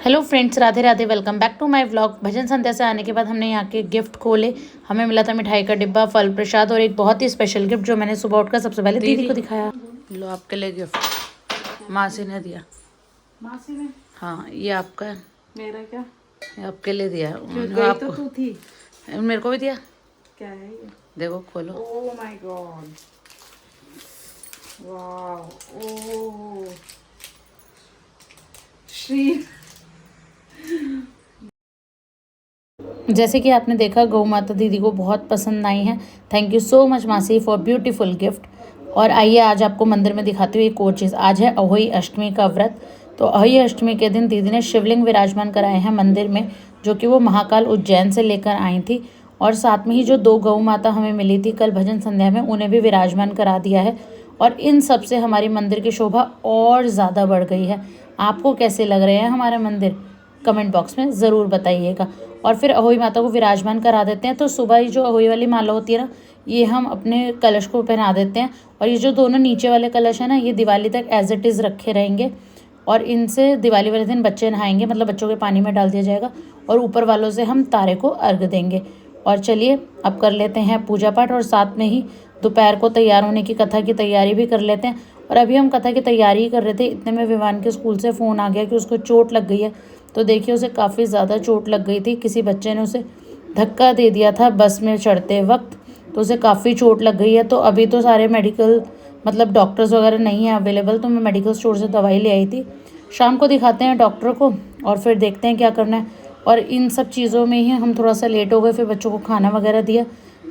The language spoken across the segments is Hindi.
Hello friends, Radhe Radhe. Welcome back to my vlog. भजन संध्या से आने के बाद हमने यहाँ के गिफ्ट खोले। हमें मिला था मिठाई का डिब्बा, फल प्रसाद और एक बहुत ही स्पेशल गिफ्ट जो मैंने सुबह उठकर सबसे पहले दीदी को दिखाया। लो आपके लिए गिफ्ट मासी ने दिया। मासी ने? हाँ, ये आपका है। मेरा क्या? ये आपके लिए दिया गई आपको। तो तू थी। मेरे को भी दिया। क्या है ये? देखो खोलो। Oh my god, wow. Oh Shri. जैसे कि आपने देखा, गौ माता दीदी को बहुत पसंद आई हैं। थैंक यू सो मच मासी फॉर ब्यूटीफुल गिफ्ट। और आइए आज आपको मंदिर में दिखाती हुई एक और चीज़। आज है अहोई अष्टमी का व्रत। तो अहोई अष्टमी के दिन दीदी ने शिवलिंग विराजमान कराए हैं मंदिर में, जो कि वो महाकाल उज्जैन से लेकर आई थी। और साथ में ही जो 2 गौ माता हमें मिली थी कल भजन संध्या में, उन्हें भी विराजमान करा दिया है। और इन सब से हमारी मंदिर की शोभा और ज़्यादा बढ़ गई है। आपको कैसे लग रहे हैं हमारे मंदिर? कमेंट बॉक्स में ज़रूर बताइएगा। और फिर अहोई माता को विराजमान करा देते हैं। तो सुबह ही जो अहोई वाली माला होती है ना, ये हम अपने कलश को पहना देते हैं। और ये जो दोनों नीचे वाले कलश हैं ना, ये दिवाली तक एज इट इज़ रखे रहेंगे। और इनसे दिवाली वाले दिन बच्चे नहाएंगे, मतलब बच्चों के पानी में डाल दिया जाएगा। और ऊपर वालों से हम तारे को अर्घ देंगे। और चलिए अब कर लेते हैं पूजा पाठ, और साथ में ही दोपहर को तैयार होने की, कथा की तैयारी भी कर लेते हैं। और अभी हम कथा की तैयारी ही कर रहे थे, इतने में विवान के स्कूल से फ़ोन आ गया कि उसको चोट लग गई है। तो देखिए, उसे काफ़ी ज़्यादा चोट लग गई थी। किसी बच्चे ने उसे धक्का दे दिया था बस में चढ़ते वक्त, तो उसे काफ़ी चोट लग गई है। तो अभी तो सारे मेडिकल, मतलब डॉक्टर्स वगैरह नहीं है अवेलेबल, तो मैं मेडिकल स्टोर से दवाई ले आई थी। शाम को दिखाते हैं डॉक्टर को और फिर देखते हैं क्या करना है। और इन सब चीज़ों में ही हम थोड़ा सा लेट हो गए। फिर बच्चों को खाना वगैरह दिया।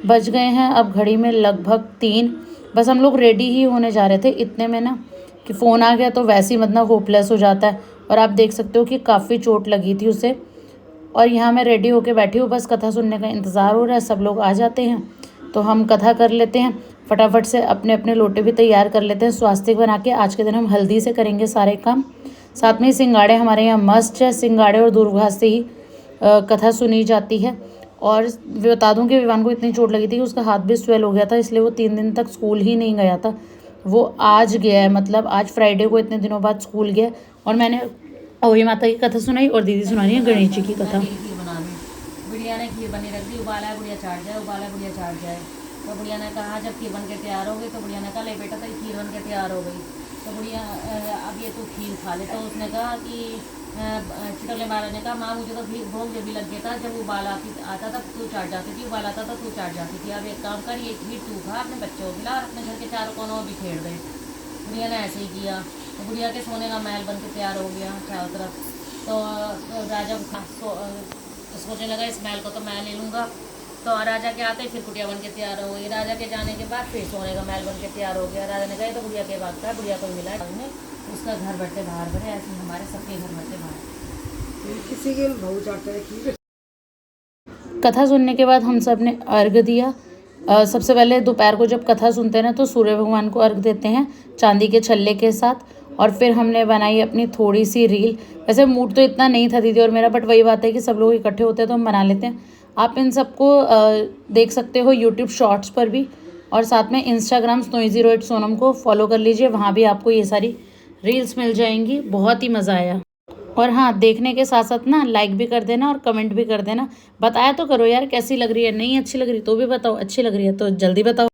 बज गए हैं अब घड़ी में लगभग 3। बस हम लोग रेडी ही होने जा रहे थे, इतने में ना कि फ़ोन आ गया। तो वैसे ही मतलब होपलेस हो जाता है। और आप देख सकते हो कि काफ़ी चोट लगी थी उसे। और यहाँ मैं रेडी होके बैठी हूँ, बस कथा सुनने का इंतज़ार हो रहा है। सब लोग आ जाते हैं तो हम कथा कर लेते हैं। फटाफट से अपने अपने लोटे भी तैयार कर लेते हैं स्वास्तिक बना के। आज के दिन हम हल्दी से करेंगे सारे काम। साथ में सिंगाड़े हमारे यहाँ मस्ट है। सिंगाड़े और दूरभाष से ही कथा सुनी जाती है। और बता दूँ कि विवान को इतनी चोट लगी थी कि उसका हाथ भी स्वेल हो गया था, इसलिए वो 3 दिन तक स्कूल ही नहीं गया था। वो आज गया है, मतलब आज फ्राइडे को इतने दिनों बाद स्कूल गया। और मैंने अहोई माता की कथा सुनाई और दीदी सुना रही है गणेश जी की कथा। बुढ़िया ने खीर बनी रख दी, उबाला है बुढ़िया चाट जाए, उबाला है बुढ़िया चाट जाए। तो बुढ़िया ने कहा जब खीर बन के तैयार हो गई, तो बुढ़िया ने कहा ले बेटा तेरी खीर बन के तैयार हो गई, तो बुढ़िया अब ये तू खीर खा ले। तो उसने कहा कि चिटोले मारा ने कहा माँ मुझे तो भोग जब भी लग गया था, जब उबाल आता था तू चाट जाती थी, उबाल आता था तू चाट जाती थी। अब एक काम कर, ये खीर तू खा, अपने बच्चों को खिला और अपने घर के चारों कोनों में बिखेर दे। बुढ़िया ने ऐसे ही किया। तो बुढ़िया के सोने का महल बन के तैयार हो गया चारों तरफ। तो राजा सोचने लगा इस महल को तो मैं ले लूँगा। तो राजा के आते फिर कुटिया बन के तैयार हो गई। राजा के जाने के बाद फिर सोने का महल बन के तैयार हो गया। राजा ने कहा तो बुढ़िया के भागता है, बुढ़िया को मिला है, उसका घर भरते बाहर भरे। ऐसे हमारे सबके घर भरते बाहर। किसी के भाव चाटता है। कथा सुनने के बाद हम सब ने अर्घ दिया। सबसे पहले दोपहर को जब कथा सुनते हैं ना, तो सूर्य भगवान को अर्घ देते हैं चांदी के छल्ले के साथ। और फिर हमने बनाई अपनी थोड़ी सी रील। वैसे मूड तो इतना नहीं था दीदी और मेरा, बट वही बात है कि सब लोग इकट्ठे होते हैं तो हम बना लेते हैं। आप इन सबको देख सकते हो यूट्यूब शॉर्ट्स पर भी। और साथ में इंस्टाग्राम Snowy08 सोनम को फॉलो कर लीजिए, वहाँ भी आपको ये सारी रील्स मिल जाएंगी। बहुत ही मज़ा आया। और हाँ, देखने के साथ साथ ना लाइक भी कर देना और कमेंट भी कर देना। बताया तो करो यार कैसी लग रही है, नहीं अच्छी लग रही तो भी बताओ, अच्छी लग रही है तो जल्दी बताओ।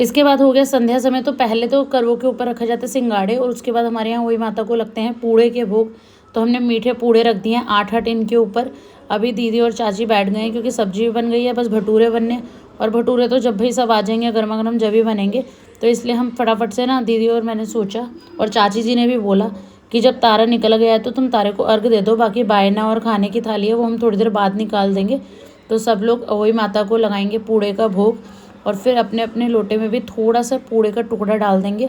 इसके बाद हो गया संध्या समय। तो पहले तो करवों के ऊपर रखा जाता है सिंगाड़े, और उसके बाद हमारे यहाँ वही माता को लगते हैं पूड़े के भोग। तो हमने मीठे पूड़े रख दिए हैं 8-8 इनके ऊपर। अभी दीदी और चाची बैठ गए हैं क्योंकि सब्जी भी बन गई है, बस भटूरे बनने। और भटूरे तो जब भाई सब आ जाएंगे गर्मा गर्म जब भी बनेंगे, तो इसलिए हम फटाफट से ना दीदी और मैंने सोचा, और चाची जी ने भी बोला कि जब तारा निकल गया है तो तुम तारे को अर्घ दे दो, बाकी बायना और खाने की थाली है वो हम थोड़ी देर बाद निकाल देंगे। तो सब लोग वही माता को लगाएंगे पूड़े का भोग। और फिर अपने अपने लोटे में भी थोड़ा सा पूड़े का टुकड़ा डाल देंगे।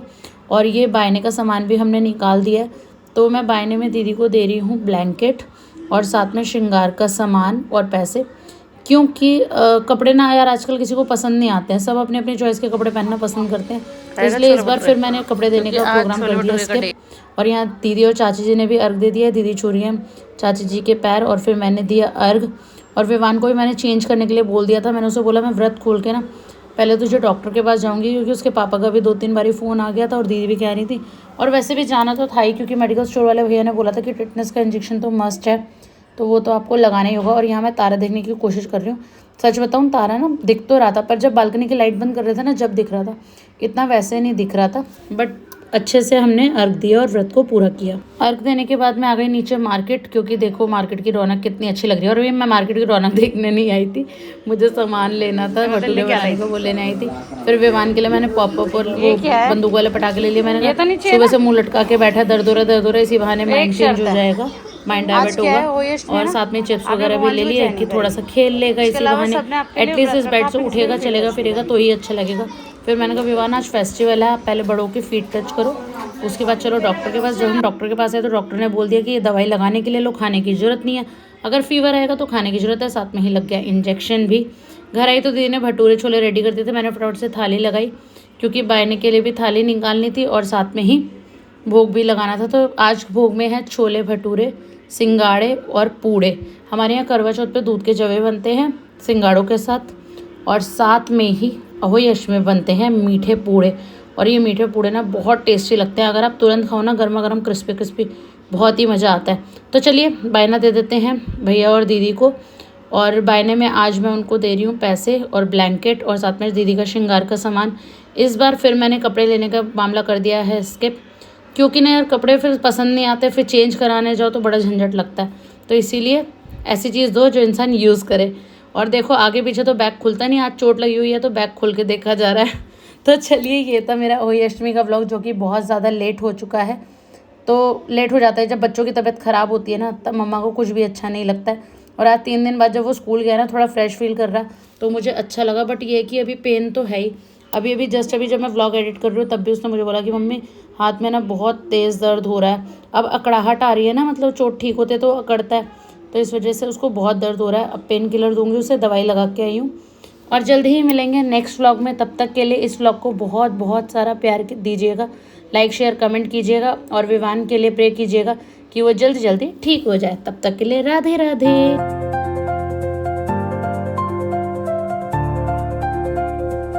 और ये बायने का सामान भी हमने निकाल दिया है। तो मैं बायने में दीदी को दे रही हूँ ब्लैंकेट और साथ में श्रृंगार का सामान और पैसे। क्योंकि कपड़े ना यार आजकल किसी को पसंद नहीं आते हैं, सब अपने अपनी चॉइस के कपड़े पहनना पसंद करते हैं। तो इसलिए इस बार फिर मैंने कपड़े देने का प्रोग्राम कर दिया इसके। और यहाँ दीदी और चाची जी ने भी अर्घ दे दिया। दीदी छू रही है चाची जी के पैर और फिर मैंने दिया अर्घ। और विवान को भी मैंने चेंज करने के लिए बोल दिया था। मैंने उसे बोला मैं व्रत खोल के ना पहले तो जो डॉक्टर के पास जाऊंगी क्योंकि उसके पापा का भी 2-3 बारी फ़ोन आ गया था और दीदी भी कह रही थी, और वैसे भी जाना तो था ही क्योंकि मेडिकल स्टोर वाले भैया ने बोला था कि टिटनेस का इंजेक्शन तो मस्ट है, तो वो तो आपको लगाना ही होगा। और यहाँ मैं तारा देखने की कोशिश कर रही हूँ। सच बताऊँ, तारा ना दिख तो रहा था, पर जब बालकनी की लाइट बंद कर रहे थे ना, जब दिख रहा था, इतना वैसे नहीं दिख रहा था। बट अच्छे से हमने अर्घ दिया और व्रत को पूरा किया। अर्घ देने के बाद मैं आ गई नीचे मार्केट, क्योंकि देखो मार्केट की रौनक कितनी अच्छी लग रही है। और ये मैं मार्केट की रौनक देखने नहीं आई थी, मुझे सामान लेना था, भटूरे बनाने को वो लेने आई थी। फिर विवान के लिए मैंने पॉपअप और वो बंदूक वाले पटाखे ले लिए। मैंने कहा सुबह से मुँह लटका के बैठा, दर्द हो रहा है, इसी बहाने माइंड चेंज हो जाएगा, माइंड डाइवर्ट होगा। और साथ में चिप्स वगैरह भी ले लिए कि थोड़ा सा खेल लेगा इसी बहाने, एटलीस्ट इस बेड से उठेगा, चलेगा फिरेगा तो ही अच्छा लगेगा। फिर मैंने कहा विवान आज फेस्टिवल है, आप पहले बड़ों की फीट टच करो, उसके बाद चलो डॉक्टर के पास। जब हम डॉक्टर के पास आए तो डॉक्टर ने बोल दिया कि ये दवाई लगाने के लिए लो, खाने की ज़रूरत नहीं है, अगर फीवर आएगा तो खाने की ज़रूरत है। साथ में ही लग गया इंजेक्शन भी। घर आई तो दीदी ने भटूरे छोले रेडी कर दिए थे, मैंने फटाफट से थाली लगाई क्योंकि बायने के लिए भी थाली निकालनी थी और साथ में ही भोग भी लगाना था। तो आज भोग में है छोले भटूरे, सिंगाड़े और पूड़े। हमारे यहाँ करवा चौथ पे दूध के जवे बनते हैं सिंगाड़ों के साथ, और साथ में ही अहोई अष्टमी बनते हैं मीठे पूड़े। और ये मीठे पूड़े ना बहुत टेस्टी लगते हैं, अगर आप तुरंत खाओ ना गर्मा गर्म क्रिस्पी क्रिस्पी, बहुत ही मज़ा आता है। तो चलिए बायना दे देते हैं भैया और दीदी को। और बायने में आज मैं उनको दे रही हूँ पैसे और ब्लैंकेट और साथ में दीदी का श्रृंगार का सामान। इस बार फिर मैंने कपड़े लेने का मामला कर दिया है स्किप, क्योंकि ना यार कपड़े फिर पसंद नहीं आते, फिर चेंज कराने जाओ तो बड़ा झंझट लगता है। तो इसीलिए ऐसी चीज़ दो जो इंसान यूज़ करे। और देखो आगे पीछे तो बैग खुलता नहीं, आज चोट लगी हुई है तो बैग खोल के देखा जा रहा है। तो चलिए ये था मेरा अहोई अष्टमी का व्लॉग, जो कि बहुत ज़्यादा लेट हो चुका है। तो लेट हो जाता है जब बच्चों की तबीयत ख़राब होती है ना, तब मम्मा को कुछ भी अच्छा नहीं लगता है। और आज 3 दिन बाद जब वो स्कूल गया ना, थोड़ा फ्रेश फील कर रहा तो मुझे अच्छा लगा। बट ये है कि अभी पेन तो है ही। अभी जस्ट जब मैं व्लॉग एडिट कर रही हूँ तब भी उसने मुझे बोला कि मम्मी हाथ में ना बहुत तेज़ दर्द हो रहा है। अब अकड़ाहट आ रही है ना, मतलब चोट ठीक होते तो अकड़ता है, तो इस वजह से उसको बहुत दर्द हो रहा है। अब पेन किलर दूंगी उसे, दवाई लगा के आई हूँ। और जल्दी ही मिलेंगे नेक्स्ट व्लॉग में। तब तक के लिए इस व्लॉग को बहुत बहुत सारा प्यार दीजिएगा, लाइक शेयर कमेंट कीजिएगा और विवान के लिए प्रे कीजिएगा कि वो जल्दी जल्दी ठीक हो जाए। तब तक के लिए राधे राधे।